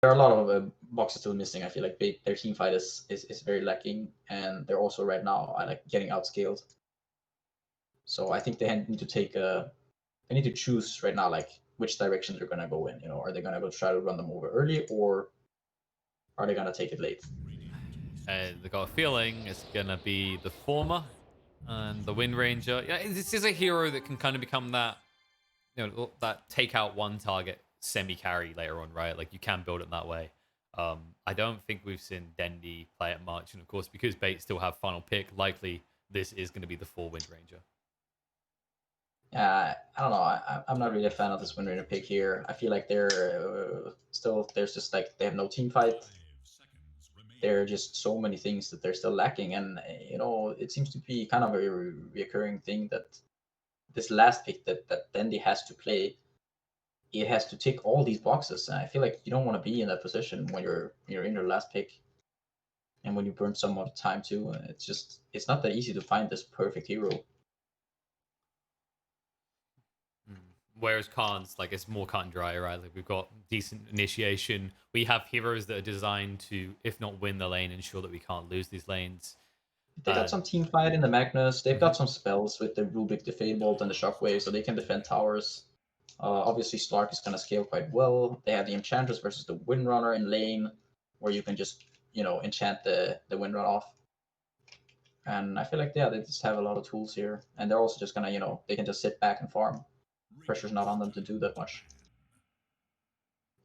are a lot of boxes still missing. I feel like their team fight is very lacking, and they're also right now like getting outscaled. So I think they need to take they need to choose right now like which direction they're gonna go in. You know, are they gonna go try to run them over early, or are they gonna take it late? I got a feeling it's gonna be the former, and the Wind Ranger. Yeah, this is a hero that can kind of become that, that take out one target semi carry later on, right? Like you can build it that way. I don't think we've seen Dendi play it much, and of course, because Bait still have final pick, likely this is going to be the 4 Wind Ranger. I don't know. I'm not really a fan of this Wind Ranger pick here. I feel like they're still there's just like they have no team fight. There are just so many things that they're still lacking, and you know it seems to be kind of a recurring thing that this last pick that Dendi has to play, it has to tick all these boxes. And I feel like you don't want to be in that position when you're in your last pick, and when you burn so much time too. It's not that easy to find this perfect hero. Whereas Khan's, like, it's more cut and dry, right? Like, we've got decent initiation. We have heroes that are designed to, if not win the lane, ensure that we can't lose these lanes. They got some team fight in the Magnus. They've got some spells with the Rubik, the Fade Bolt, and the Shockwave, so they can defend towers. Obviously, Slark is going to scale quite well. They have the Enchantress versus the Windrunner in lane, where you can just, enchant the Windrunner off. And I feel like, yeah, they just have a lot of tools here. And they're also just going to, they can just sit back and farm. Pressure's not on them to do that much.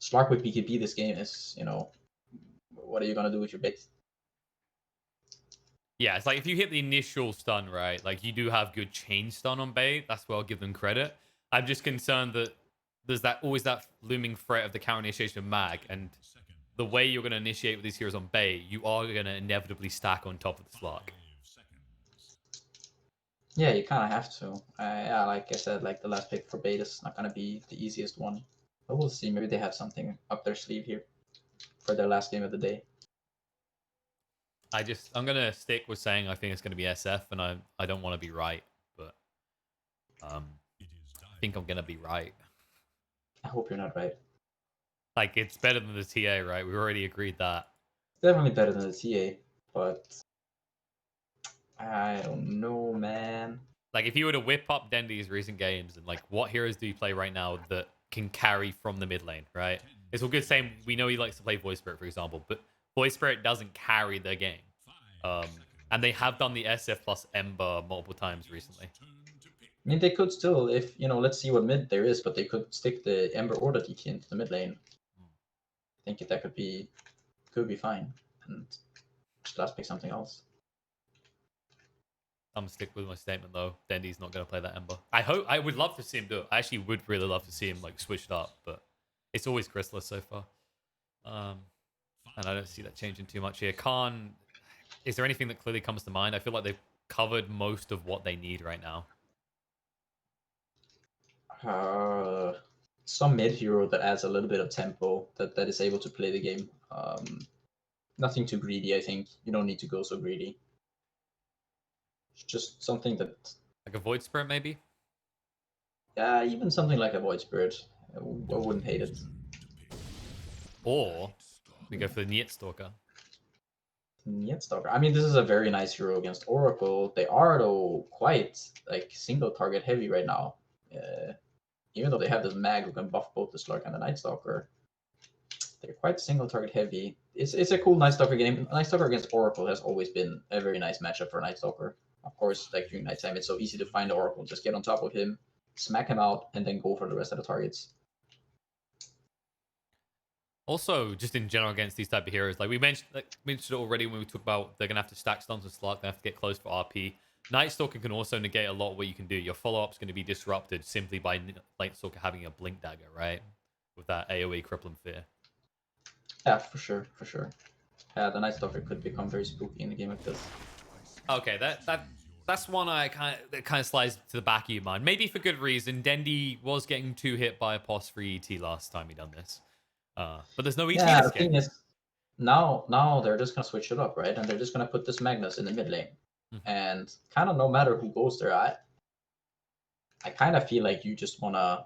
Slark with BKB this game is, what are you going to do with your bait? Yeah, it's like if you hit the initial stun, right? Like you do have good chain stun on Bait. That's where I'll give them credit. I'm just concerned that there's always that looming threat of the counter initiation of Mag, and the way you're going to initiate with these heroes on Bait, you are going to inevitably stack on top of the Slark. Yeah, you kind of have to. Yeah, like I said, like the last pick for Bait is not going to be the easiest one. But we'll see. Maybe they have something up their sleeve here for their last game of the day. I'm gonna stick with saying I think it's gonna be SF, and I don't want to be right, but I think I'm gonna be right. I hope you're not right. Like it's better than the TA, right? We already agreed that. Definitely better than the TA, but I don't know, man. Like if you were to whip up Dendi's recent games and like what heroes do you play right now that can carry from the mid lane, right? It's all good saying we know he likes to play Voice Spirit, for example, but Voice Spirit doesn't carry their game. And they have done the SF plus Ember multiple times recently. I mean, they could still, if let's see what mid there is, but they could stick the Ember or the DK into the mid lane. I think that could be fine, and just last pick something else. I'm gonna stick with my statement though. Dendi's not gonna play that Ember. I would love to see him do it. I actually would really love to see him like switch it up, but it's always Chrysalis so far. And I don't see that changing too much here. Khan, is there anything that clearly comes to mind? I feel like they've covered most of what they need right now. Some mid hero that adds a little bit of tempo that is able to play the game. Nothing too greedy, I think. You don't need to go so greedy. Just something that, like a Void Spirit, maybe. Yeah, even something like a Void Spirit. I wouldn't hate it. Or we go for the Niet Stalker. Niet Stalker. I mean, this is a very nice hero against Oracle. They are though quite like single target heavy right now. Even though they have this mag who can buff both the Slark and the Night Stalker, they're quite single target heavy. It's a cool Night Stalker game. Night Stalker against Oracle has always been a very nice matchup for Night Stalker. Of course, like during nighttime, it's so easy to find Oracle. Just get on top of him, smack him out, and then go for the rest of the targets. Also, just in general against these type of heroes, like we mentioned it already when we talked about they're gonna have to stack stuns with Slark, they have to get close for RP. Night Stalker can also negate a lot of what you can do. Your follow-up's going to be disrupted simply by Night Stalker having a Blink Dagger, right? With that AoE crippling fear. Yeah, for sure. The Night Stalker could become very spooky in a game like this. Okay, that's one that kind of slides to the back of your mind. Maybe for good reason. Dendi was getting 2 hit by a POS free ET last time he done this. But there's no ET Yeah, this the thing game. is, now they're just gonna switch it up, right? And they're just gonna put this Magnus in the mid lane. And kind of no matter who goes there, I kind of feel like you just wanna.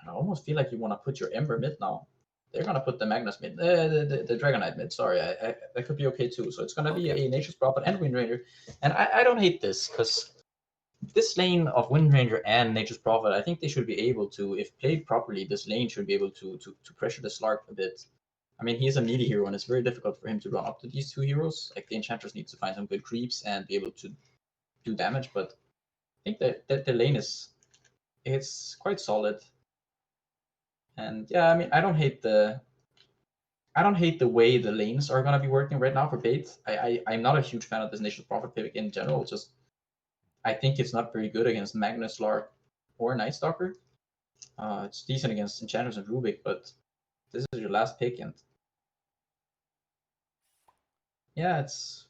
I almost feel like you wanna put your Ember mid now. they're gonna put the Magnus mid, the Dragon Knight mid. Sorry, that could be okay too. So it's gonna be a Nature's Prophet and Wind Ranger, and I don't hate this because this lane of Wind Ranger and Nature's Prophet, I think they should be able to, if played properly, this lane should be able to pressure the Slark a bit. I mean, he's a meaty hero, and it's very difficult for him to run up to these two heroes. Like the Enchantress needs to find some good creeps and be able to do damage, but I think that the lane it's quite solid. And yeah, I mean, I don't hate the way the lanes are gonna be working right now for bait. I'm not a huge fan of this Nature's Prophet pick in general. Just I think it's not very good against Magnus, Lark, or Night Stalker. It's decent against Enchantress and Rubik, but this is your last pick, and yeah, it's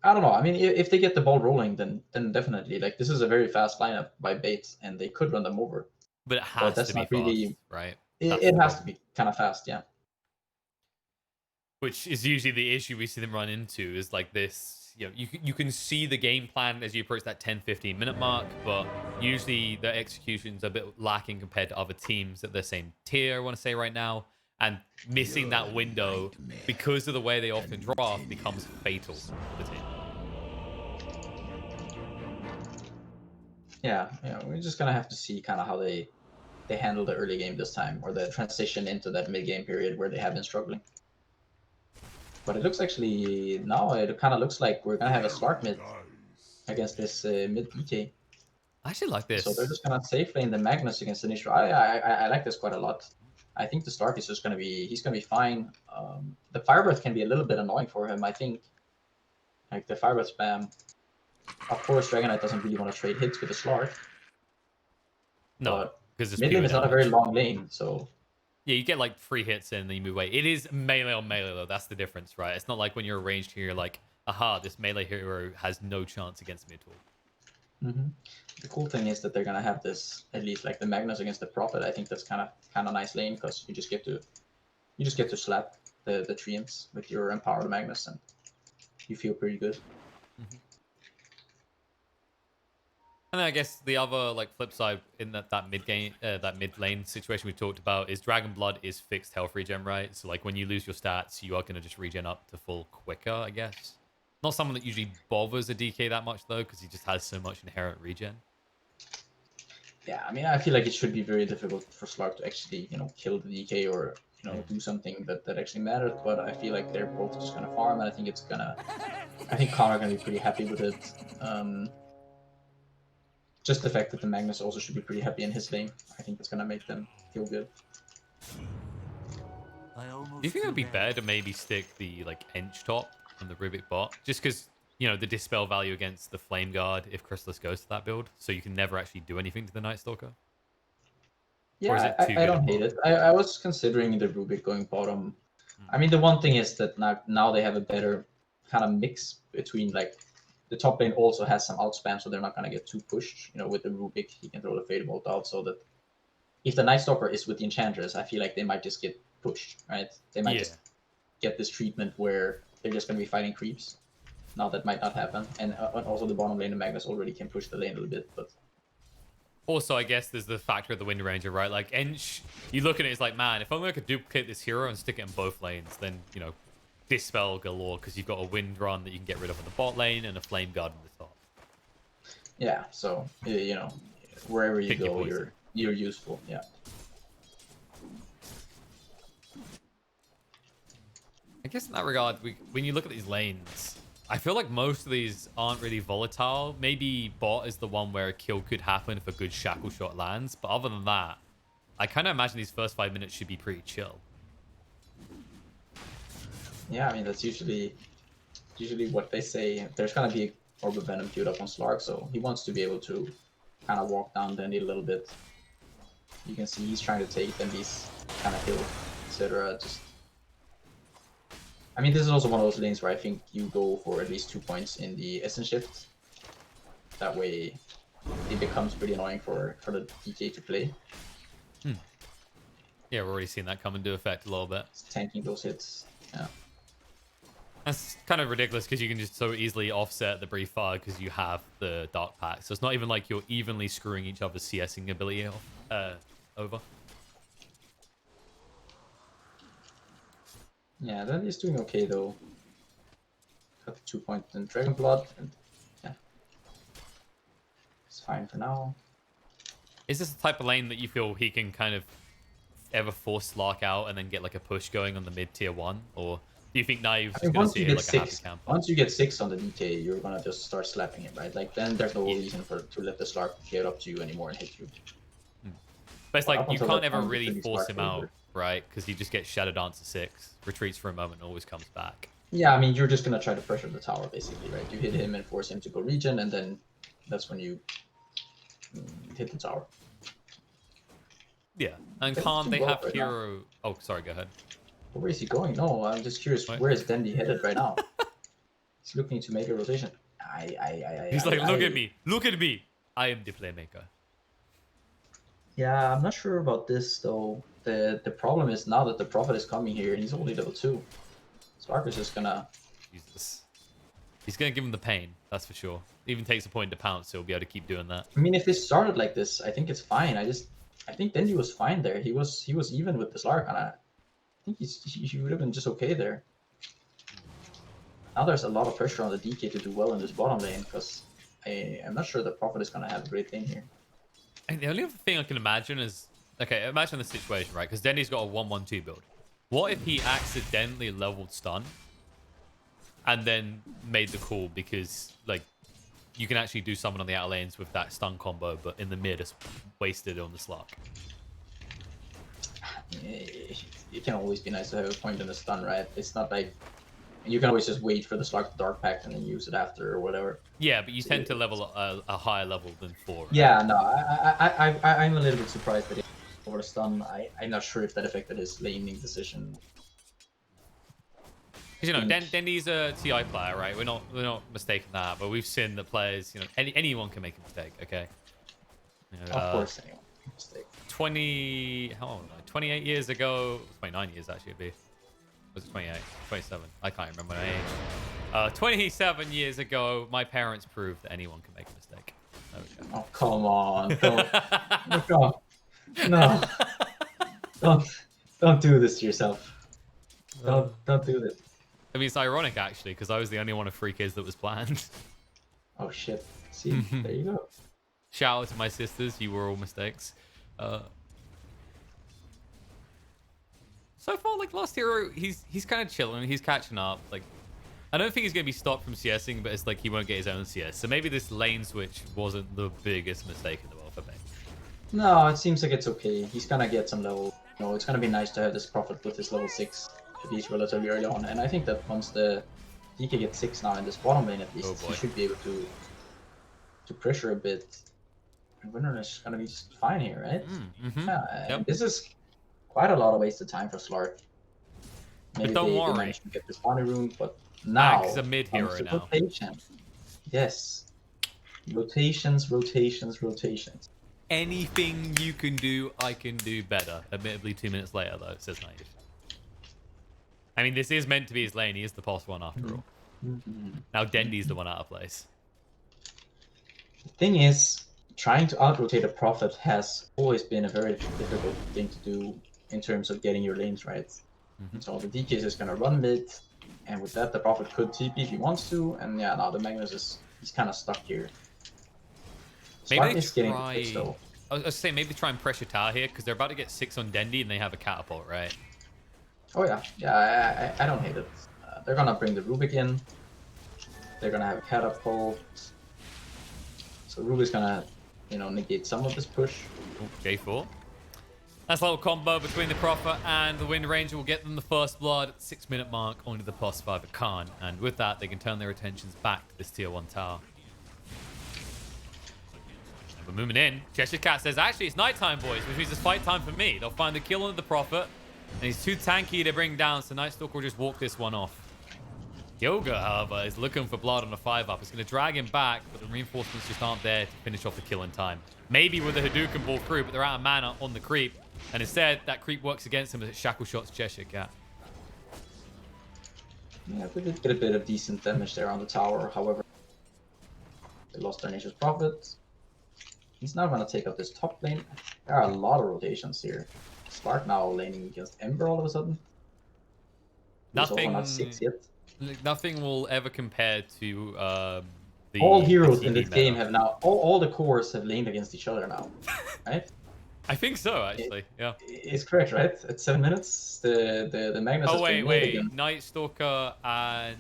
I don't know. I mean, if they get the ball rolling, then definitely like this is a very fast lineup by bait, and they could run them over. But it But has to that's be not fast, really. right? It, That's it the has to problem. be kind of fast, yeah. Which is usually the issue we see them run into is like this, you can see the game plan as you approach that 10-15 minute mark, but usually the execution's a bit lacking compared to other teams at the same tier, I want to say right now, and missing that window because of the way they often draft becomes fatal for the team. Yeah, we're just gonna have to see kind of how they handle the early game this time, or the transition into that mid game period where they have been struggling. But it looks actually now it kind of looks like we're gonna have a Slark mid against this mid DK. I actually like So they're this. just gonna safe lane the Magnus against the Nishra. I like this quite a lot. I think the Slark is just he's gonna be fine. The Firebirth can be a little bit annoying for him. I think like the Firebirth spam. Of course, Dragon Knight doesn't really want to trade hits with the Slark, No, but because it's mid lane pure is not a very damage. long lane, so Yeah, you get like 3 hits in and then you move away. It is melee on melee though. That's the difference, right? It's not like when you're a ranged hero, you're like, aha, this melee hero has no chance against me at all. hmm the cool thing is that they're gonna have this at least like the Magnus against the Prophet. I think that's kind of nice lane because you just get to slap the treants with your empowered Magnus, and you feel pretty good. Mm-hmm. And then I guess the other like flip side in that mid game, that mid lane situation we talked about is Dragon Blood is fixed health regen, right? So like when you lose your stats, you are going to just regen up to full quicker, I guess. Not someone that usually bothers a DK that much though, because he just has so much inherent regen. Yeah, I mean, I feel like it should be very difficult for Slark to actually kill the DK or do something that actually matters. But I feel like they're both just gonna farm, and I think Connor gonna be pretty happy with it. Just the fact that the Magnus also should be pretty happy in his lane, I think it's gonna make them feel good. Do you think it would be better to maybe stick the like Ench top on the Rubik bot? Just because, the dispel value against the Flame Guard if Chrysalis goes to that build, so you can never actually do anything to the Night Stalker? Or is Yeah, it too I good in don't hate both? it. I was considering the Rubik going bottom. I mean, the one thing is that now they have a better kind of mix between like the top lane also has some outspam, so they're not gonna get too pushed. With the Rubik, he can throw the Fade Bolt out, so that if the Night Stalker is with the Enchantress, I feel like they might just get pushed, right? They might Yeah. just get this treatment where they're just gonna be fighting creeps. Now that might not happen, and also the bottom lane, the Magnus already can push the lane a little bit, but Also, I guess there's the factor of the Wind Ranger, right? Like, Ench, you look at it, it's like, man, if only I could duplicate this hero and stick it in both lanes, then, dispel galore, because you've got a Wind Run that you can get rid of in the bot lane and a Flame Guard in the top. yeah. So wherever you Pick your go, poison. you're useful. Yeah. I guess in that regard, when you look at these lanes, I feel like most of these aren't really volatile. Maybe bot is the one where a kill could happen if a good shackle shot lands. But other than that, I kind of imagine these first 5 minutes should be pretty chill. Yeah, I mean that's usually what they say. There's gonna be Orb of Venom queued up on Slark, so he wants to be able to kind of walk down Dandy a little bit. You can see he's trying to take Dandy's kind of hill, etc. I mean, this is also one of those lanes where I think you go for at least 2 points in the Essence Shift. That way, it becomes pretty annoying for the DK to play. Yeah, we're already seeing that come into effect a little bit. It's tanking those hits. Yeah. That's kind of ridiculous because you can just so easily offset the Brief Fire because you have the Dark Pack. So it's not even like you're evenly screwing each other's CSing ability over. Yeah, that is doing okay though. Got the 2 point in Dragon Blood, and yeah, it's fine for now. Is this the type of lane that you feel he can kind of ever force Slark out and then get like a push going on the mid tier 1? Or do you think Naive's I just mean, going to once sit you here get like a happy six, camper? once you get 6 on the DK, you're gonna just start slapping him, right? Like then there's no Yeah. reason to let the Slark get up to you anymore and hit you. But it's But like up you until can't that ever point, it's really really force Slark him out, favored. right? Because he just gets Shadow Dance to 6, retreats for a moment, and always comes back. Yeah, I mean, you're just gonna try to pressure the tower basically, right? You hit him and force him to go regen, and then that's when you hit the tower. Yeah. And But it's can't doing they well have right now. hero... Oh, sorry, go ahead. Where is he going? No, I'm just curious. What? Where is Dendi headed right now? He's looking to make a rotation. He's like, look at me. Look at me. I am the playmaker. Yeah, I'm not sure about this though. The problem is now that the Prophet is coming here, and he's only level 2. Slark is just gonna. Jesus. He's going to give him the pain, that's for sure. Even takes a point to pounce, so he'll be able to keep doing that. I mean, if this started like this, I think it's fine. I think Dendi was fine there. He was even with the Slark, and I think he would have been just okay there. Now there's a lot of pressure on the DK to do well in this bottom lane because I'm not sure the Prophet is gonna have a great thing here. And the only other thing I can imagine is... Okay, imagine the situation, right? Because Denny's got a 1-1-2 build. What if he accidentally leveled stun and then made the call because, like, you can actually do summon on the outer lanes with that stun combo, but in the mid, it's wasted on the Slark. It can always be nice to have a point in the stun, right? It's not like you can always just wait for the Slark to Dark Pact and then use it after or whatever. Yeah, but you tend to level a higher level than 4, right? Yeah, no, I'm a little bit surprised that he over the stun. I'm not sure if that affected his laning decision. Because, you know, Dendy's a TI player, right? We're not mistaking that, but we've seen that players, you know, anyone can make a mistake, okay? You know, Of course, anyone can mistake. 28 years ago, 29 years actually it'd be. Was it 28? 27? I can't remember my age. 27 years ago, my parents proved that anyone can make a mistake. There we go. Oh, come on. No. Don't do this to yourself. Don't do this. I mean, it's ironic actually, because I was the only one of 3 kids that was planned. Oh shit. See, there you go. Shout out to my sisters, you were all mistakes. So far, like, Lost Hero, he's kind of chilling, he's catching up. Like, I don't think he's going to be stopped from CSing, but it's like he won't get his own CS. So maybe this lane switch wasn't the biggest mistake in the world for me. No, it seems like it's okay. He's gonna get some level. You know, it's gonna be nice to have this Prophet with his level 6 at least relatively early on. And I think that once the DK gets 6 now in this bottom lane at least, he should be able to pressure a bit. And Winner is gonna be just fine here, right? Yeah, this is quite a lot of wasted time for Slark. Maybe they managed to get this bounty rune, but now Max is a mid hero now. rotation. Yes. Rotations. Anything you can do, I can do better. Admittedly, 2 minutes later, though, says Naive. I mean, this is meant to be his lane. He is the boss one after all. Now Dendy's the one out of place. The thing is, trying to out-rotate a Prophet has always been a very difficult thing to do in terms of getting your lanes right. So the DK is just gonna run mid, and with that the Prophet could TP if he wants to, and yeah, now the Magnus he's kind of stuck here. Maybe they getting try... the push, though. I was saying maybe try and pressure Tower here, because they're about to get 6 on Dendy, and they have a catapult, right? Oh yeah, I don't hate it. They're gonna bring the Rubik in. They're gonna have a catapult. So Rubik's gonna, you know, negate some of this push. J4. That's a little combo between the Prophet and the Wind Ranger will get them the first blood at the 6-minute mark onto the +5 at Khan. And with that, they can turn their attentions back to this tier 1 tower. And we're moving in. Cheshire Cat says, actually, it's nighttime, boys, which means it's fight time for me. They'll find the kill on the Prophet. And he's too tanky to bring down, so Nightstalker will just walk this one off. Yoga, however, is looking for blood on a 5-up. It's going to drag him back, but the reinforcements just aren't there to finish off the kill in time. Maybe with the Hadouken ball through, but they're out of mana on the creep. And instead, that creep works against him as it shackle shots Cheshire Cat. Yeah, they did get a bit of decent damage there on the tower. However, they lost their Nature's Prophet. He's now going to take out this top lane. There are a lot of rotations here. Spark now laning against Ember all of a sudden. Who's also not 6 yet. Nothing will ever compare to All the heroes in TP this game meta. have now, all the cores have laned against each other now, right? I think so, actually. Yeah. It's correct, right? At 7 minutes, the Magnus Oh has been laid again. Night Stalker and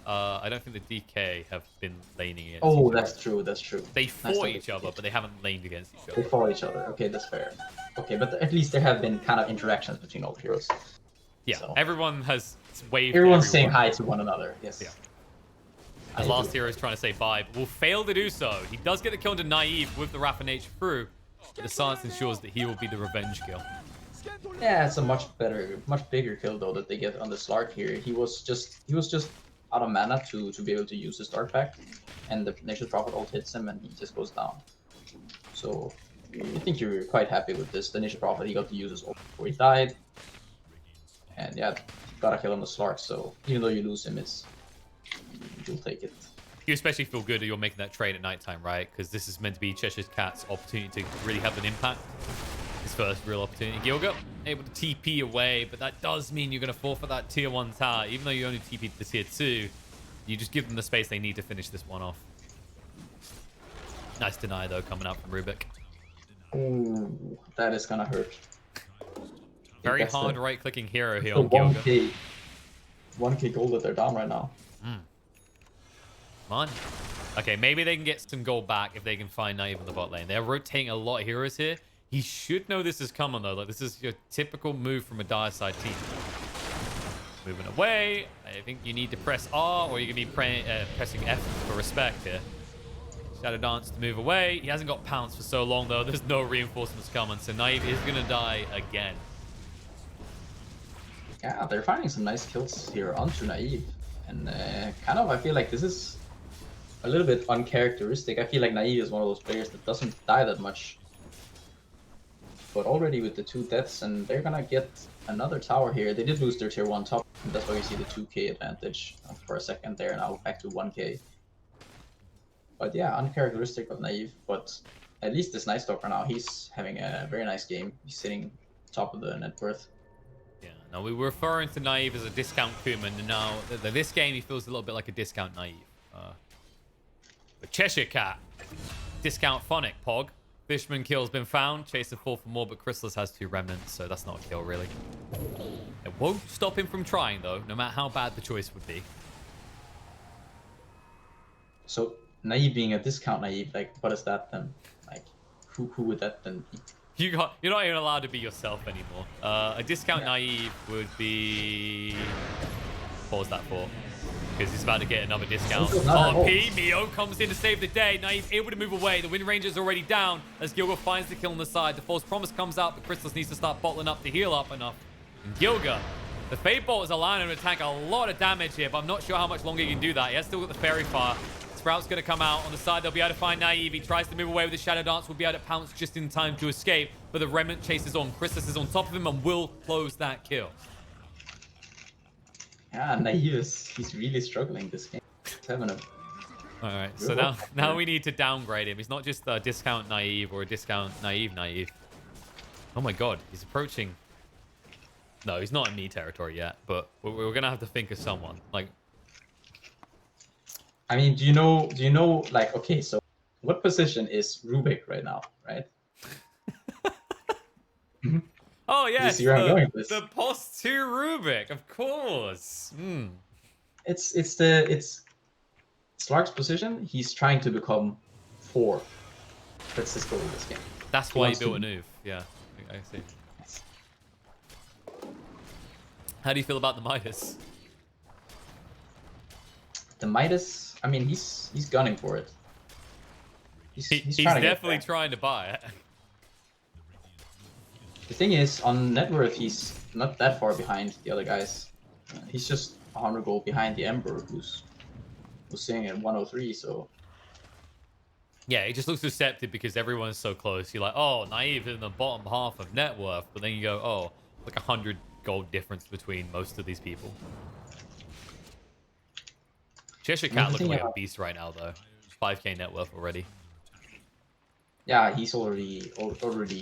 I don't think the DK have been laning against Oh, each other. that's true. That's true. They Nice fought talk. each other, but they haven't laned against each They other. follow each other. Okay, that's fair. Okay, but at least there have been kind of interactions between all the heroes. Yeah, So everyone has waved. everyone's saying hi to one another. Yes. Yeah. As last hero is trying to say bye, but will fail to do so. He does get the kill into Naive with the Rafa Nature through, but the silence ensures that he will be the revenge kill. Yeah, it's a much bigger kill though that they get on the Slark here. He was just out of mana to be able to use his Dark Pact, and the Nature's Prophet ult hits him and he just goes down. So I think you're quite happy with this. The Nature's Prophet, he got to use his ult before he died, and yeah, gotta kill on the Slark. So even though you lose him, you'll take it. You especially feel good that you're making that trade at nighttime, right? Because this is meant to be Cheshire Cat's opportunity to really have an impact. His first real opportunity. Gilga able to TP away, but that does mean you're going to forfeit that tier 1 tower. Even though you only TP to the tier 2, you just give them the space they need to finish this one off. Nice deny, though, coming out from Rubik. Ooh, that is gonna hurt. Very hard right-clicking hero here the on Gilga. 1k gold that they're down right now. Come on. Okay, maybe they can get some gold back if they can find Naive in the bot lane. They're rotating a lot of heroes here. He should know this is coming, though. Like, this is your typical move from a dire side team. Moving away. I think you need to press R, or you can be pressing F for respect here. Shadow Dance to move away. He hasn't got Pounce for so long, though. There's no reinforcements coming, so Naive is going to die again. Yeah, they're finding some nice kills here onto Naive. And kind of, I feel like this is a little bit uncharacteristic. I feel like Naive is one of those players that doesn't die that much. But already with the 2 deaths, and they're gonna get another tower here. They did lose their tier 1 top, and that's why you see the 2k advantage for a second there, now back to 1k. But yeah, uncharacteristic of Naive, but at least this Night Stalker now, he's having a very nice game. He's sitting top of the net worth. Yeah, now we were referring to Naive as a discount Kuman, and now this game he feels a little bit like a discount Naive. But Cheshire Cat, discount Phonic Pog. Fishman kill's been found. Chaser 4 for more, but Chrysalis has 2 remnants, so that's not a kill, really. It won't stop him from trying, though, no matter how bad the choice would be. So, Naive being a discount Naive, like, what is that then? Like, who would that then be? You're not even allowed to be yourself anymore. A discount Naive would be... Pause that for. Because he's about to get another discount. RP, Mio comes in to save the day. Naive able to move away. The Wind Ranger's already down as Gilga finds the kill on the side. The False Promise comes out, but Chrysalis needs to start bottling up to heal up enough. And Gilga, the Fade Bolt is allowing him to tank a lot of damage here, but I'm not sure how much longer he can do that. He has still got the Fairy Fire. Sprout's going to come out on the side. They'll be able to find Naive. He tries to move away with the Shadow Dance. Will be able to pounce just in time to escape, but the Remnant chases on. Chrysalis is on top of him and will close that kill. Yeah, Naive he's really struggling this game. He's having a... Alright, so now we need to downgrade him. He's not just a discount Naive or a discount Naive. Oh my god, he's approaching... No, he's not in me territory yet, but we're going to have to think of someone. Like... I mean, do you know, like, okay, so what position is Rubik right now, right? Oh, yes, the post 2 Rubik, of course. It's Slark's position. He's trying to become 4. That's his goal in this game. That's why he built a Nuve. Yeah, I see. Yes. How do you feel about the Midas? The Midas, I mean, he's gunning for it. He's definitely trying to buy it. The thing is, on net worth, he's not that far behind the other guys. He's just 100 gold behind the Emperor, who's sitting at 103, so... Yeah, it just looks deceptive because everyone's so close. You're like, oh, Naive in the bottom half of net worth, but then you go, oh, like 100 gold difference between most of these people. Cheshire Cat looking like a beast right now, though. 5k net worth already. Yeah, he's already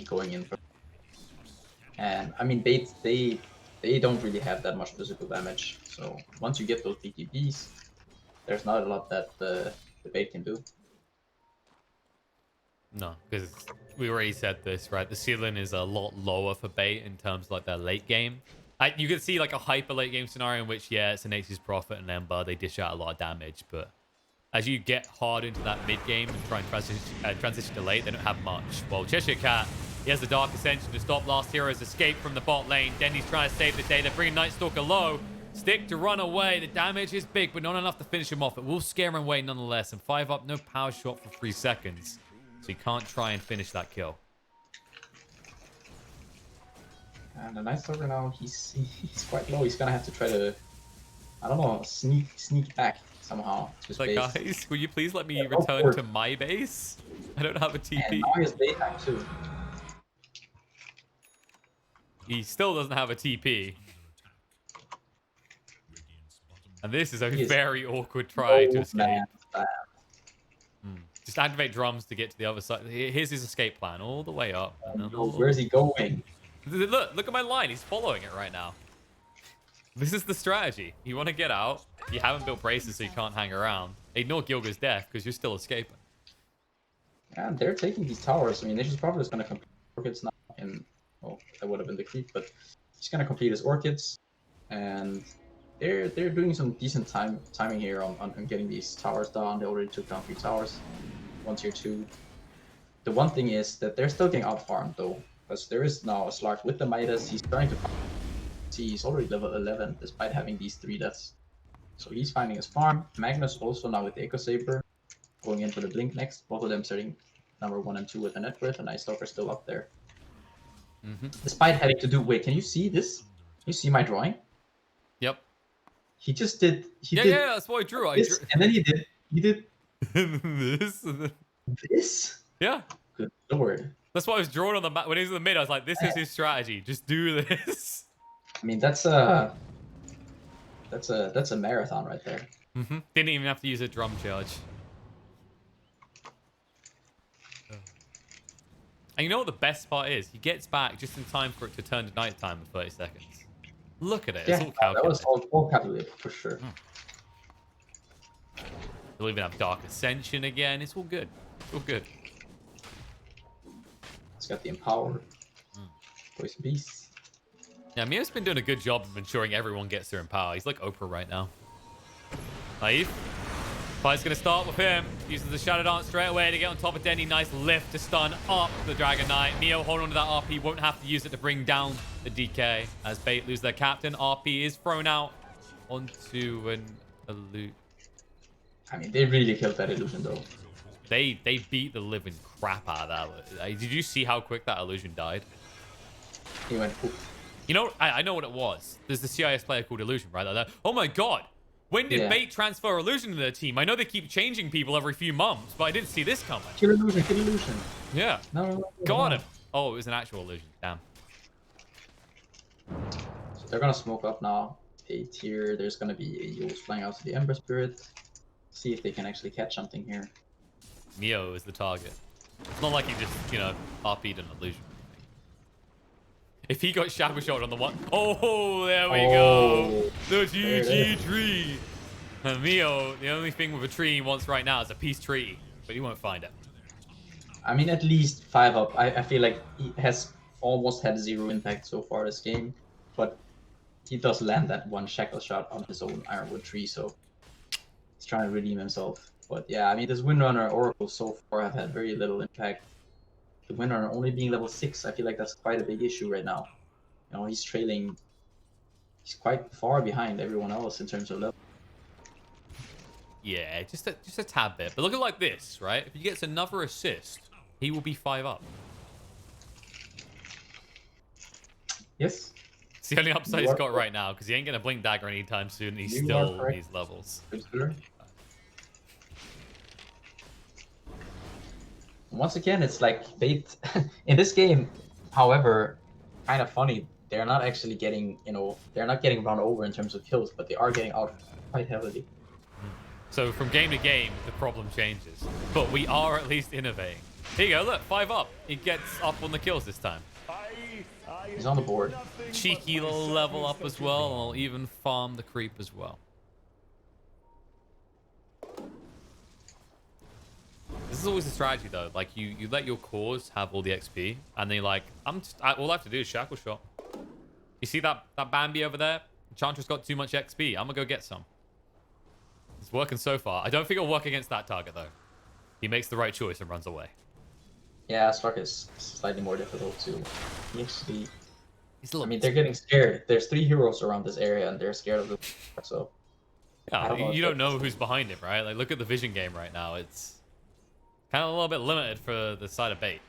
going in for... And I mean, they they don't really have that much physical damage. So once you get those BTBs, there's not a lot that the bait can do. No, because we already said this, right? The ceiling is a lot lower for bait in terms of like their late game. You can see like a hyper late game scenario in which, yeah, it's an Nature's Prophet and Ember. They dish out a lot of damage, but as you get hard into that mid game and try and transition to late, they don't have much. Well, Cheshire Cat, he has the Dark Ascension to stop Last Hero's escape from the bot lane. Denny's trying to save the day. They're bringing Night Stalker low. Stick to run away. The damage is big, but not enough to finish him off. It will scare him away nonetheless. And 5 up, no power shot for 3 seconds. So you can't try and finish that kill. And the Night Stalker now, he's quite low. He's gonna have to try to, I don't know, sneak back somehow. It's like, guys, will you please let me return to my base? I don't have a TP. And now he has daytime too. He still doesn't have a TP. And this is a very awkward try to escape. Just activate drums to get to the other side. Here's his escape plan, all the way up. Where's he going? Look at my line. He's following it right now. This is the strategy. You want to get out. You haven't built braces, so you can't hang around. Ignore Gilga's death because you're still escaping. Yeah, they're taking these towers. I mean, Nature's Prophet is going to complete Orchids now. Well, that would have been the creep, but he's going to complete his Orchids. And they're doing some decent timing here on getting these towers down. They already took down 3 towers. 1 tier 2. The one thing is that they're still getting out farmed though, because there is now a Slark with the Midas. He's trying to see he's already level 11 despite having these 3 deaths. So he's finding his farm. Magnus also now with the Echo Saber going in for the Blink next. Both of them starting number 1 and 2 with the net worth, and Night Stalker still up there. Despite having to do, wait, can you see this? Can you see my drawing? Yep. He just did. Yeah, that's what I drew. And then he did this. Yeah. Good lord. That's why I was drawing on the map when he was in the mid. I was like, this is his strategy. Just do this. I mean, that's a marathon right there. Didn't even have to use a drum charge. And you know what the best part is? He gets back just in time for it to turn to nighttime in 30 seconds. Look at it. It's all calculated. That was all calculated for sure. They'll even have Dark Ascension again. It's all good. It's all good. It's got the Empower. Poison Beast. Yeah, Mio's been doing a good job of ensuring everyone gets their Empower. He's like Oprah right now. Naive. Fight's going to start with him. Uses the Shadow Dance straight away to get on top of Denny. Nice lift to stun up the Dragon Knight. Mio holding on to that RP. Won't have to use it to bring down the DK. As Bait lose their captain. RP is thrown out onto an Illusion. I mean, they really killed that Illusion though. They beat the living crap out of that. Did you see how quick that Illusion died? He went poop. You know, I know what it was. There's the CIS player called Illusion, right? Like, oh my god. When did Bait transfer Illusion to their team? I know they keep changing people every few months, but I didn't see this coming. Kill Illusion, kill Illusion. Yeah. No. Got him. Oh, it was an actual Illusion. Damn. So they're gonna smoke up now. 8 here. There's gonna be a Yos flying out to the Ember Spirit. See if they can actually catch something here. Mio is the target. It's not like he just, RP'd an Illusion. If he got Shadow Shot on the one... Oh, there we go. The GG tree. And Mio, the only thing with a tree he wants right now is a peace tree. But he won't find it. I mean, at least 5 up. I feel like he has almost had 0 impact so far this game. But he does land that one Shackle Shot on his own Ironwood tree, so he's trying to redeem himself. But yeah, I mean, this Windrunner Oracle so far have had very little impact. The Windrunner only being level 6, I feel like that's quite a big issue right now. You know, he's trailing. He's quite far behind everyone else in terms of level. Yeah, just a tad bit. But look at it like this, right? If he gets another assist, he will be 5 up. Yes. It's the only upside he's got right now, because he ain't going to Blink Dagger anytime soon, and he's still these levels. Once again, it's like Bait in this game, however, kind of funny. They're not actually getting, they're not getting run over in terms of kills, but they are getting out quite heavily. So from game to game, the problem changes. But we are at least innovating. Here you go, look, 5 up. He gets up on the kills this time. He's on the board. Cheeky little level up as well. And I'll even farm the creep as well. This is always the strategy though. Like you let your cores have all the XP, and they like all I have to do is shackle shot. You see that Bambi over there? Enchantress got too much XP. I'm gonna go get some. It's working so far. I don't think it'll work against that target though. He makes the right choice and runs away. Yeah, Slark is slightly more difficult too. He actually, I mean, they're getting scared. There's 3 heroes around this area, and they're scared of the so. Yeah, you don't know who's behind him, right? Like, look at the vision game right now. It's kind of a little bit limited for the side of bait.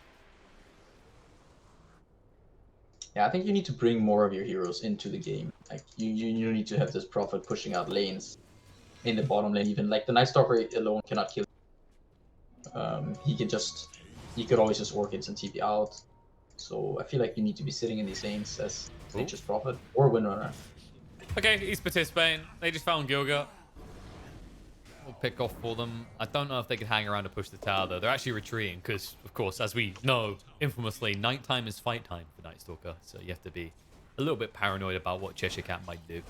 Yeah, I think you need to bring more of your heroes into the game. Like, you need to have this Prophet pushing out lanes in the bottom lane. Even like the Night Stalker alone cannot kill. He could always just work it and TP out. So I feel like you need to be sitting in these lanes as Nature's Prophet or Windrunner. Okay, he's participating. They just found Gilga. We'll pick off for them. I don't know if they can hang around to push the tower, though. They're actually retreating because, of course, as we know, infamously, nighttime is fight time for Night Stalker. So you have to be a little bit paranoid about what Cheshire Cat might do.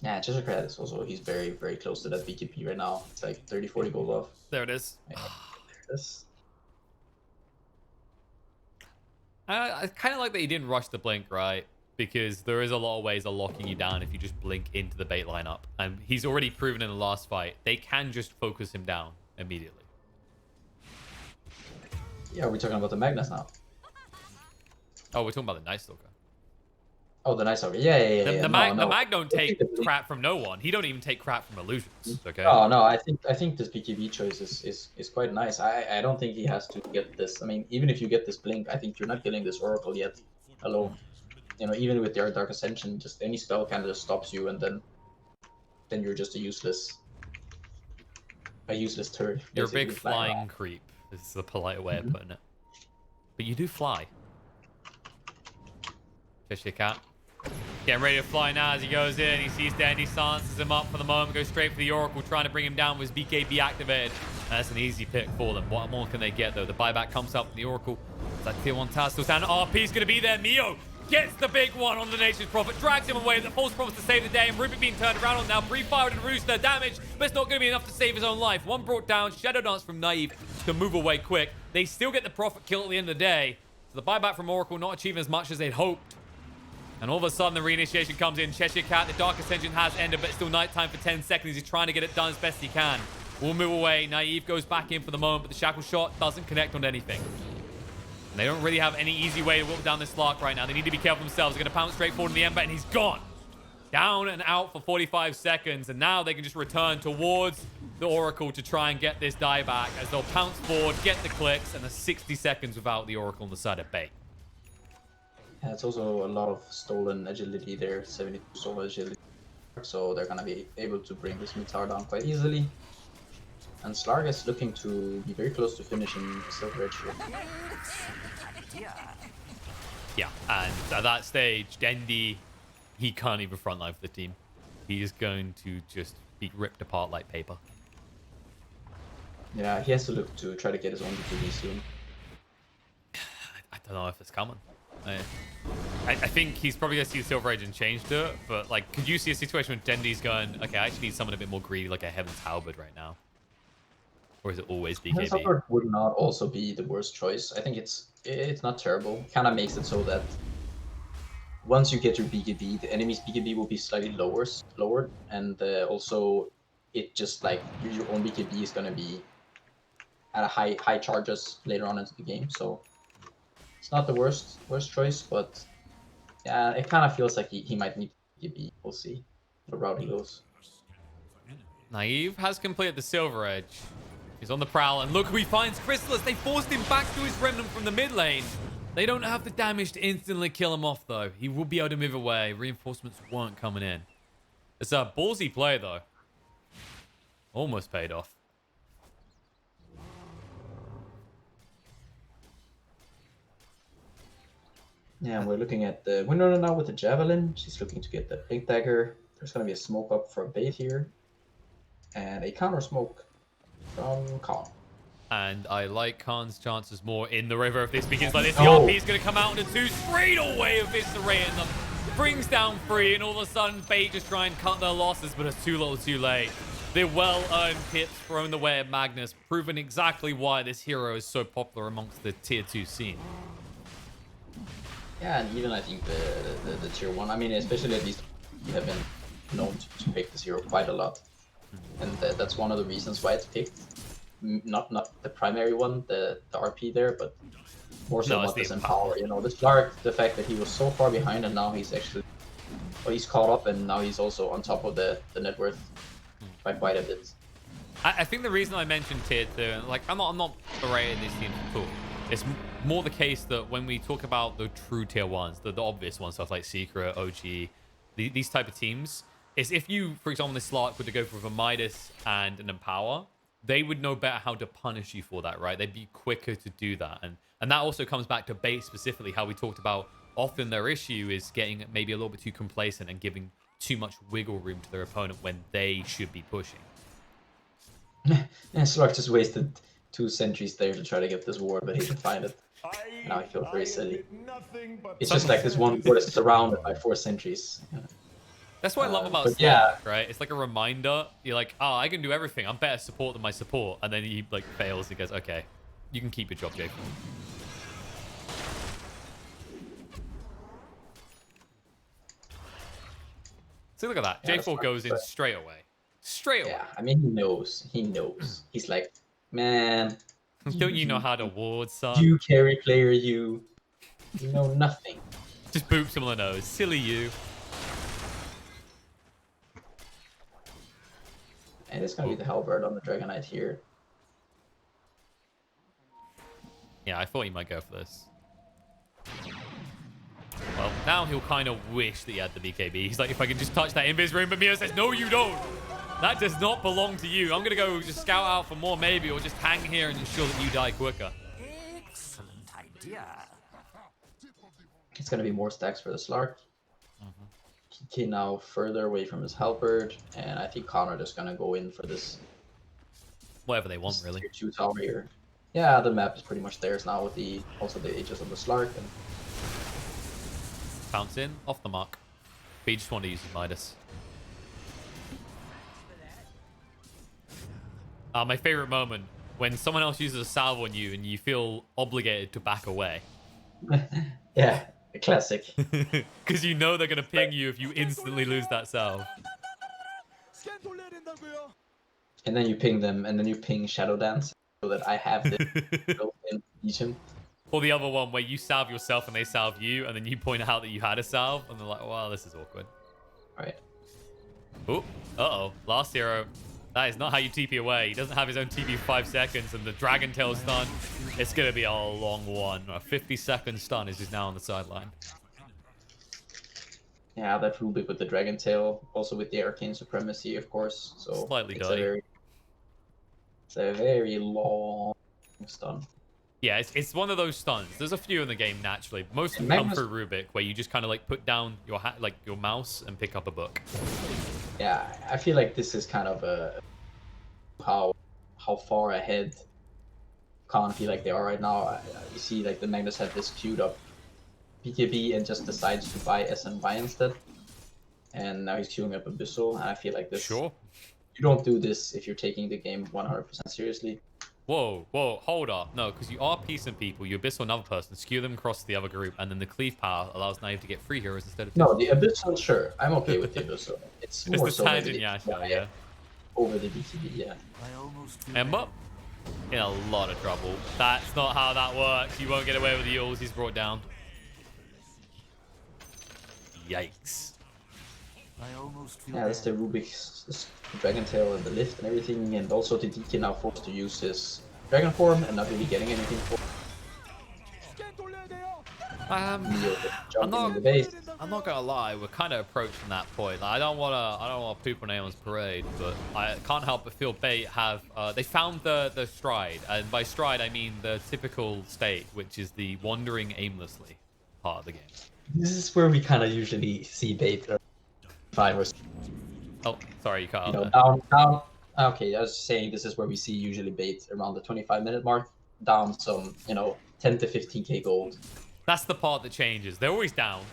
Yeah, Cheshire Cat is also, he's very, very close to that BKB right now. It's like 30, 40 gold off. There it is. Yeah, there it is. I kind of like that he didn't rush the blink, right? Because there is a lot of ways of locking you down if you just blink into the bait lineup. And he's already proven in the last fight, they can just focus him down immediately. Yeah, we're talking about the Magnus now. Oh, we're talking about the Night Stalker. Oh, the Night Stalker. Yeah. The Mag don't take crap from no one. He don't even take crap from illusions. Okay. Oh no, I think this BKB choice is quite nice. I don't think he has to get this. I mean, even if you get this blink, I think you're not killing this Oracle yet alone. You know, even with their Dark Ascension, just any spell kind of just stops you, and then you're just a useless turd. You're a big flying creep. This is the polite way of putting it. But you do fly. Cheshire Cat. Getting ready to fly now as he goes in. He sees Dandy, silences him up for the moment, goes straight for the Oracle, trying to bring him down with his BKB activated. And that's an easy pick for them. What more can they get, though? The buyback comes up from the Oracle. That tier 1 tower still standing. RP's going to be there. Mio gets the big one on the Nature's Prophet, drags him away. The false promise to save the day, and Rupert being turned around on now. Pre-fired and reduced their damage, but it's not going to be enough to save his own life. One brought down. Shadow Dance from Naive to move away quick. They still get the Prophet kill at the end of the day. So the buyback from Oracle not achieving as much as they'd hoped. And all of a sudden, the reinitiation comes in. Cheshire Cat, the Dark Ascension has ended, but it's still nighttime for 10 seconds. He's trying to get it done as best he can. We'll move away. Naive goes back in for the moment, but the Shackle Shot doesn't connect on anything. And they don't really have any easy way to walk down this Slark right now. They need to be careful themselves. They're going to pounce straight forward in the Ember, and he's gone. Down and out for 45 seconds, and now they can just return towards the Oracle to try and get this die back as they'll pounce forward, get the clicks, and the 60 seconds without the Oracle on the side of bait. Yeah, it's also a lot of stolen agility there, 72 stolen agility. So they're gonna be able to bring this mid tower down quite easily. And Slark is looking to be very close to finishing the Silver Edge here. Yeah, and at that stage, Dendi, he can't even frontline for the team. He is going to just be ripped apart like paper. Yeah, he has to look to try to get his own BKB soon. I don't know if it's coming. I think he's probably going to see the Silver Age and change to it, but like, could you see a situation where Dendi's going, okay, I actually need someone a bit more greedy, like a Heaven's Halberd right now? Or is it always BKB? Heaven's Halberd would not also be the worst choice. I think it's not terrible. Kind of makes it so that once you get your BKB, the enemy's BKB will be slightly lowered, and also it just like your own BKB is going to be at a high charges later on into the game. So it's not the worst choice, but yeah, it kind of feels like he might need BKB. We'll see what route he goes. Naive has completed the Silver Edge. He's on the prowl, and look who he finds, Chrysalis. They forced him back to his Remnant from the mid lane. They don't have the damage to instantly kill him off, though. He will be able to move away. Reinforcements weren't coming in. It's a ballsy play, though. Almost paid off. Yeah, we're looking at the Windrunner now with the Javelin. She's looking to get the Big Dagger. There's going to be a smoke up for a bait here. And a counter smoke from Khan. And I like Khan's chances more in the river if this begins like this. The Oh. RP is going to come out into 2 straight away, eviscerating them. Brings down 3, and all of a sudden, Bait just try and cut their losses, but it's too little too late. The well-earned pips thrown the way of Magnus, proving exactly why this hero is so popular amongst the tier 2 scene. Yeah, and even I think the tier 1, I mean, especially at least we have been known to pick this hero quite a lot. And that's one of the reasons why it's picked. Not the primary one, the RP there, but more so what this Empower. You know, the Slark, the fact that he was so far behind and now he's actually, well, he's caught up and now he's also on top of the net worth by quite a bit. I think the reason I mentioned tier 2, and like I'm not berating these teams at all. It's more the case that when we talk about the true tier 1s, the obvious ones, stuff like Secret, OG, these type of teams, is if you, for example, this Slark were to go for a Midas and an Empower, they would know better how to punish you for that, right? They'd be quicker to do that. And that also comes back to Bait specifically, how we talked about often their issue is getting maybe a little bit too complacent and giving too much wiggle room to their opponent when they should be pushing. Yeah, Slark just wasted 2 sentries there to try to get this ward, but he didn't find it. Now I feel very silly. It's just like this one ward is surrounded by 4 sentries. That's what I love about Slark, yeah. right? It's like a reminder. You're like, oh, I can do everything. I'm better support than my support. And then he like fails. He goes, okay, you can keep your job, Jake. See, look at that. Yeah, J4 goes in straight away. Straight away. Yeah, I mean, he knows. He knows. He's like, man. Don't you know how to ward, son? You carry player, you know nothing. Just boops him on the nose. Silly you. And it's gonna be the Halberd on the Dragon Knight here. Yeah, I thought he might go for this. Well, now he'll kind of wish that he had the BKB. He's like, if I can just touch that invis room, but Mio says, no, you don't. That does not belong to you. I'm going to go just scout out for more maybe, or just hang here and ensure that you die quicker. Excellent idea. It's gonna be more stacks for the Slark. Kiki now further away from his Halberd, and I think Connor just gonna go in for this. Whatever they want, really. Tier 2 tower here. Yeah, the map is pretty much theirs now with the Aegis on the Slark. And Pounce in, off the mark. But you just want to use his Midas. My favorite moment, when someone else uses a salve on you and you feel obligated to back away. yeah, a classic. Because you know they're going to ping you if you instantly lose that salve. And then you ping them, and then you ping Shadow Dance so that I have the built-in Legion. Or the other one where you salve yourself and they salve you, and then you point out that you had a salve, and they're like, wow, this is awkward. Alright. Oh, uh-oh. Last hero. That is not how you TP away. He doesn't have his own TP for 5 seconds, and the Dragon Tail stun, it's going to be a long one. A 50-second stun is just now on the sideline. Yeah, that Rubik with the Dragon Tail, also with the Arcane Supremacy, of course. So Slightly it's dirty. It's a very long stun. Yeah, it's one of those stuns. There's a few in the game naturally. Most of them come through Rubik, where you just kind of like put down your your mouse and pick up a book. Yeah, I feel like this is kind of how far ahead Khan feel like they are right now. You see, like the Magnus have this queued up BKB and just decides to buy SNY instead, and now he's queuing up Abyssal. And I feel like this. Sure. You don't do this if you're taking the game 100% seriously. Whoa, hold up. No, because you are piecing people, you Abyssal another person, skew them across to the other group, and then the cleave power allows Naive to get 3 heroes instead of 2. No, the Abyssal, sure. I'm okay with the Abyssal. It's more the so tangent Yasha, yeah. Over the BTB, yeah. Emma? In a lot of trouble. That's not how that works. You won't get away with the Yules he's brought down. Yikes. Yeah, that's the Rubik's Dragon Tail and the lift and everything, and also the DK now forced to use his Dragon Form and not really getting anything for I'm in the base. not gonna lie, we're kind of approaching that point. Like, I don't wanna poop on anyone's parade, but I can't help but feel Bait have they found the stride, and by stride I mean the typical state, which is the wandering aimlessly part of the game. This is where we kind of usually see Bait 5 or 6. Oh, sorry, you cut out. You know, down Okay, I was saying this is where we see usually bait around the 25-minute mark, down some, 10 to 15k gold. That's the part that changes. They're always down,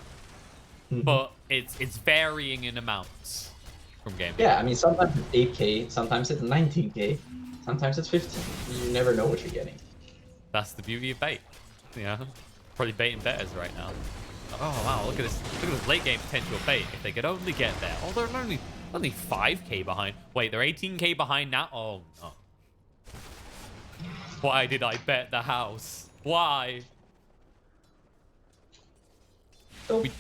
Mhm. but it's varying in amounts from game to Yeah, I game. mean, sometimes it's 8k, sometimes it's 19k, sometimes it's 15. You never know what you're getting. That's the beauty of bait. Yeah, probably baiting betters right now. Oh wow, look at this! Look at this late game potential of bait. If they could only get there. Oh, they're only 5k behind. Wait, they're 18k behind now. Oh no! Why did I bet the house? Why? Don't.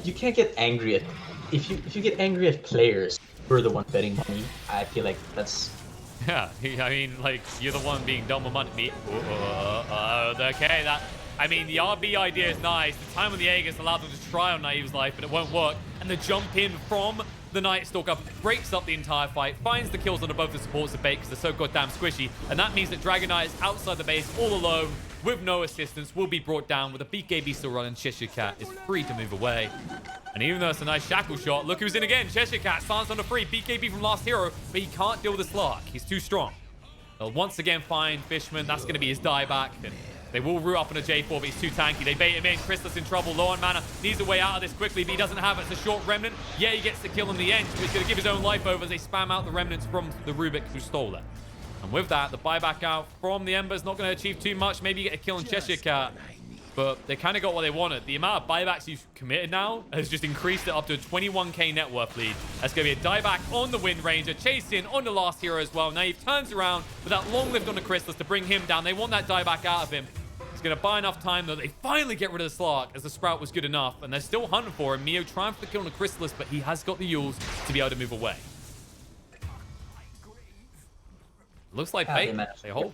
You can't get angry at if you get angry at players. You're the one betting money. I feel like that's Yeah, I mean, like, you're the one being dumb with money. Okay, that... I mean, the RB idea is nice. The time on the Aegis allowed them to try on Naive's life, but it won't work. And the jump in from the Night Stalker breaks up the entire fight, finds the kills on above the supports of bait because they're so goddamn squishy. And that means that Dragon Knight is outside the base all alone with no assistance, will be brought down with a BKB still running. Cheshire Cat is free to move away. And even though it's a nice shackle shot, look who's in again. Cheshire Cat stands on the free. BKB from Last Hero, but he can't deal with the Slark. He's too strong. They'll once again find Fishman. That's going to be his dieback. And they will root up on a J4, but he's too tanky. They bait him in. Chrysalis in trouble. Low on mana. Needs a way out of this quickly, but he doesn't have it. It's a short remnant. Yeah, he gets the kill in the end, but he's going to give his own life over as they spam out the remnants from the Rubik who stole it. And with that, the buyback out from the Ember's not going to achieve too much. Maybe get a kill on Cheshire Cat. But they kind of got what they wanted. The amount of buybacks you've committed now has just increased it up to a 21k net worth lead. That's going to be a dieback on the Wind Ranger. Chased in on the Last Hero as well. Naive turns around with that long lift on the Chrysalis to bring him down. They want that dieback out of him. He's going to buy enough time, though. They finally get rid of the Slark as the Sprout was good enough. And they're still hunting for him. Mio trying for the kill on the Chrysalis, but he has got the Yules to be able to move away. Looks like bait. They hold.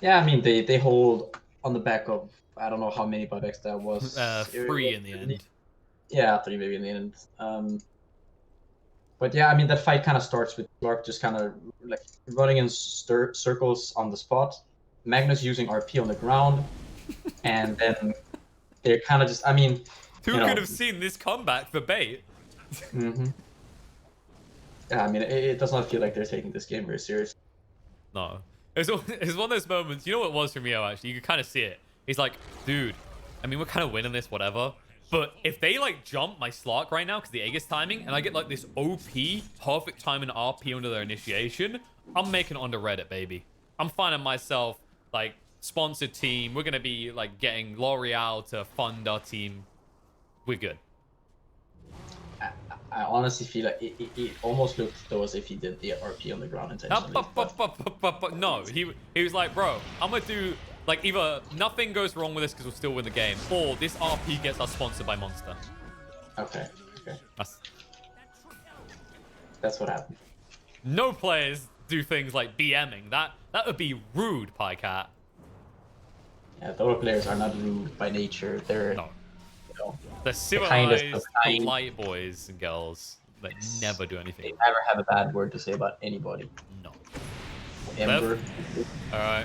Yeah, I mean, they hold on the back of, I don't know how many buybacks that was. 3 in the end. Yeah, 3 maybe in the end. But yeah, I mean, that fight kind of starts with Clark just kind of like running in circles on the spot. Magnus using RP on the ground. And then they're kind of just, I mean... Who could have seen this comeback for bait? Mm-hmm. Yeah, I mean, it does not feel like they're taking this game very seriously. No. It's one of those moments, you know what it was for Mio, actually? You could kind of see it. He's like, dude, I mean, we're kind of winning this, whatever. But if they, like, jump my Slark right now because the Aegis timing, and I get, like, this OP, perfect timing RP under their initiation, I'm making it onto Reddit, baby. I'm finding myself, like, sponsored team. We're going to be, like, getting L'Oreal to fund our team. We're good. I honestly feel like it almost looked though as if he did the RP on the ground intentionally. No, he was like, bro, I'm gonna do like either nothing goes wrong with this because we'll still win the game, or this RP gets us sponsored by Monster. Okay. That's what happened. No players do things like BMing. That would be rude, Pajkatt. Yeah, the other players are not rude by nature. They're they're civilized, polite boys and girls that never do anything. They never have a bad word to say about anybody. No. Ember. Alright.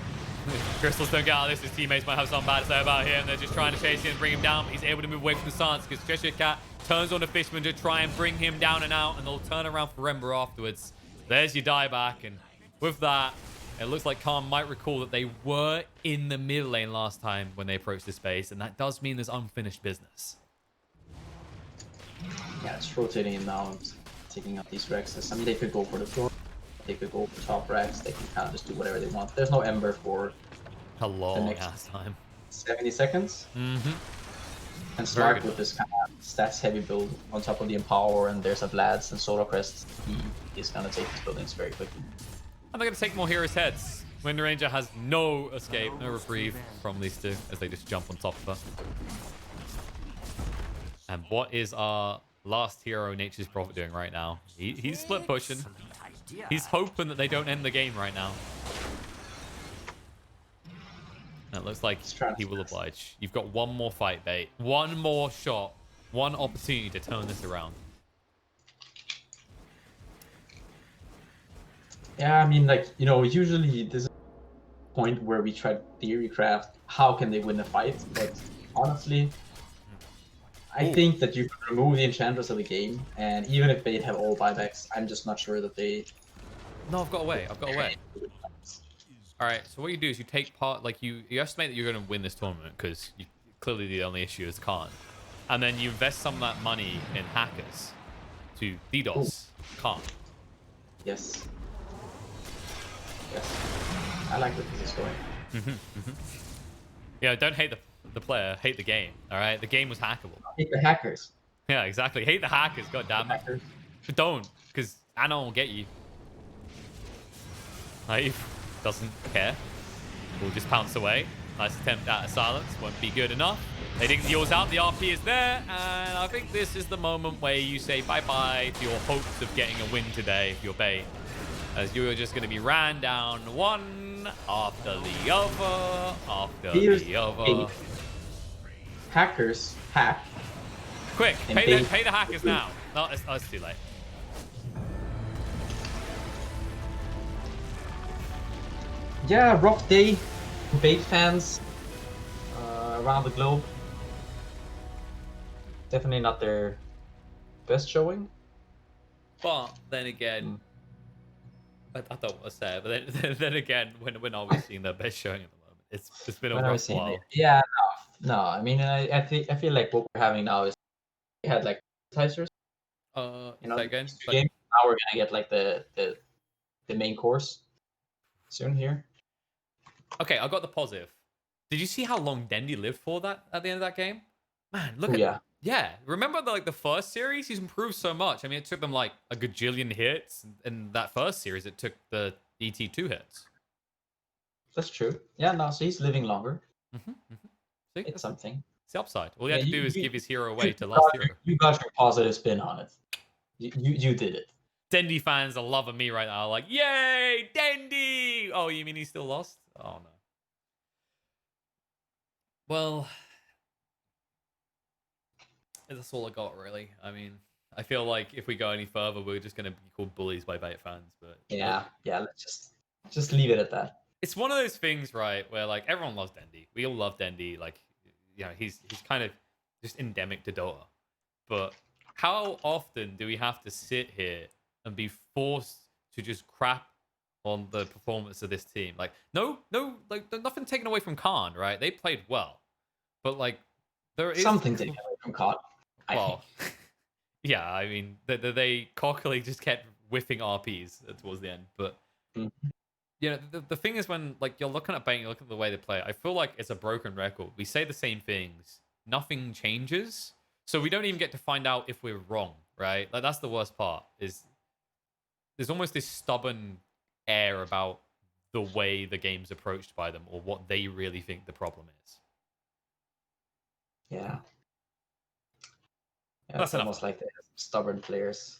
Crystals don't get out of this. His teammates might have something bad to say about him. They're just trying to chase him and bring him down. But he's able to move away from the stance because Cheshire Cat turns on the Fishman to try and bring him down and out. And they'll turn around for Ember afterwards. There's your dieback. And with that, it looks like Khan might recall that they were in the mid lane last time when they approached this base. And that does mean there's unfinished business. Yeah, it's rotating in now and taking out these Rexes. I mean, they could go for the floor. They could go for top Rex. They can kind of just do whatever they want. There's no Ember for a long ass time. 70 seconds. Mm-hmm. And start with this kind of stats heavy build on top of the Empower, and there's a Vlad's and Solar Crest. He is going to take these buildings very quickly. And they're going to take more heroes' heads. Wind Ranger has no escape, no reprieve from these two as they just jump on top of her. And what is our last hero, Nature's Prophet, doing right now? He's split pushing. He's hoping that they don't end the game right now. And it looks like he will oblige. You've got one more fight, bait. One more shot. One opportunity to turn this around. Yeah, I mean, like, usually this is a point where we try to theory craft how can they win a fight, but honestly, I think that you could remove the Enchantress of the game, and even if they have all buybacks, I'm just not sure that they No, I've got away. I've got away. All right. So what you do is you take part, like you estimate that you're going to win this tournament because clearly the only issue is Khan, and then you invest some of that money in hackers to DDoS Khan. Yes. Yes. I like where this is going. Yeah, don't hate the player, hate the game. All right, the game was hackable. Hate the hackers. Yeah, exactly. Hate the hackers. God damn it. Hackers. But don't, because Anna will get you. Like, doesn't care. Will just pounce away. Nice attempt at a silence. Won't be good enough. They didn't yours out. The RP is there. And I think this is the moment where you say bye-bye to your hopes of getting a win today if you're bait. As you're just going to be ran down one after the other, after the other. Hackers hack. Quick, pay the hackers now. No, it's too late. Yeah, rough day for bait fans around the globe. Definitely not their best showing. But then again, I don't want to say it, but then again, when are we seeing their best showing at the moment? It's been a rough while. Yeah, no. I mean, I feel like what we're having now is we had like appetizers. Again, Game. Now we're gonna get like the main course soon here. Okay, I got the positive. Did you see how long Dendy lived for that at the end of that game? Man, look at that. Yeah, remember the first series? He's improved so much. I mean, it took them like a gajillion hits. In that first series, it took the ET2 hits. That's true. Yeah, no, so he's living longer. See, it's something. It's the upside. All he had to do is give his hero away to last hero. You got your positive spin on it. You did it. Dendy fans are loving me right now. Like, yay, Dendy! Oh, you mean he still lost? Oh, no. Well, that's all I got, really. I mean, I feel like if we go any further, we're just going to be called bullies by bait fans. But yeah, let's just leave it at that. It's one of those things, right, where like everyone loves Dendy. We all love Dendy. Like, you know, he's kind of just endemic to Dota. But how often do we have to sit here and be forced to just crap on the performance of this team? Like, no, like nothing taken away from Khan, right? They played well, but like there is something taken away from Khan. Well, yeah, I mean they cockily just kept whiffing RPs towards the end, but you know the thing is when like you're looking at bait, you look at the way they play. I feel like it's a broken record. We say the same things, nothing changes, so we don't even get to find out if we're wrong, right? Like that's the worst part. Is there's almost this stubborn air about the way the game's approached by them or what they really think the problem is. Yeah, that's almost like the stubborn players.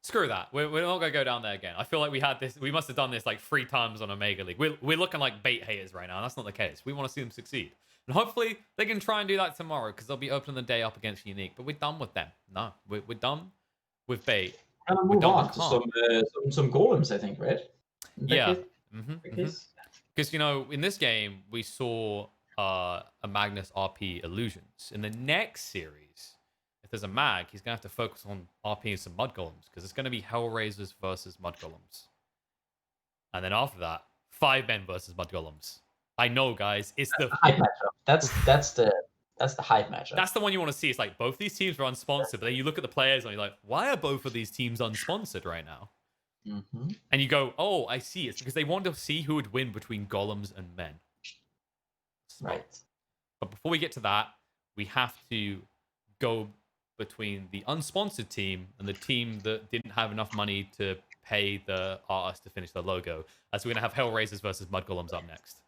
Screw that. We're not going to go down there again. I feel like we must have done this like 3 times on Omega League. We're looking like bait haters right now, and that's not the case. We want to see them succeed. And hopefully they can try and do that tomorrow because they'll be opening the day up against Unique. But we're done with them. No, we're done with bait. We're gonna move on to some golems, I think, right? Yeah. Because, you know, in this game, we saw a Magnus RP Illusions. In the next series, if there's a mag, he's going to have to focus on RPing some Mud Golems because it's going to be Hellraisers versus Mud Golems. And then after that, 5 men versus Mud Golems. I know, guys. It's the hype matchup. That's the hype matchup. That's the one you want to see. It's like both these teams are unsponsored, but then you look at the players and you're like, why are both of these teams unsponsored right now? And you go, oh, I see. It's because they want to see who would win between golems and men. Right. But before we get to that, we have to go between the unsponsored team and the team that didn't have enough money to pay the artist to finish the logo. As we're going to have Hellraisers versus Mud Golems up next.